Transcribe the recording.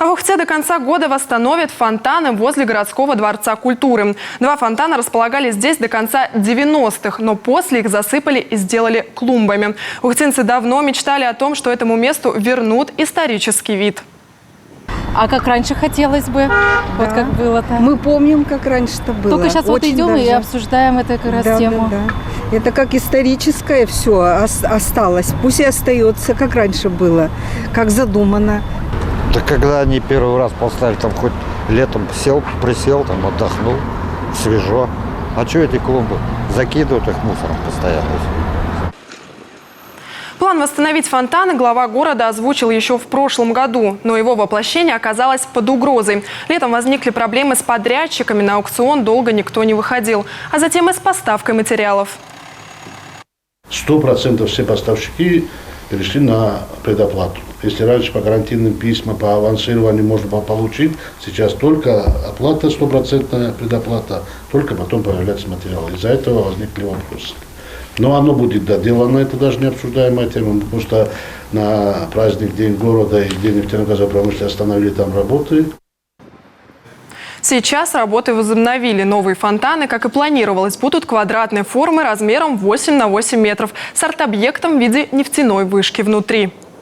А в Ухте до конца года восстановят фонтаны возле городского дворца культуры. 2 фонтана располагались здесь до конца 90-х, но после их засыпали и сделали клумбами. Ухтинцы давно мечтали о том, что этому месту вернут исторический вид. А как раньше хотелось бы, вот как было-то. Мы помним, как раньше-то было. Только сейчас вот идем и обсуждаем эту как раз тему. Да. Это как историческое все осталось. Пусть и остается, как раньше было, как задумано. Да когда они первый раз поставили, там хоть летом присел, там отдохнул, свежо. А что эти клумбы? Закидывают их мусором постоянно. План восстановить фонтаны глава города озвучил еще в прошлом году, но его воплощение оказалось под угрозой. Летом возникли проблемы с подрядчиками, на аукцион долго никто не выходил, а затем и с поставкой материалов. 100% все поставщики перешли на предоплату. Если раньше по гарантийным письмам, по авансированию можно было получить, сейчас только оплата, 100% предоплата, только потом появляется материал. Из-за этого возникли вопросы. Но оно будет доделано, это даже не обсуждаемая тема, потому что на праздник День города и День нефтяно-газовой промышленности остановили там работы. Сейчас работы возобновили. Новые фонтаны, как и планировалось, будут квадратной формы размером 8 на 8 метров с арт-объектом в виде нефтяной вышки внутри.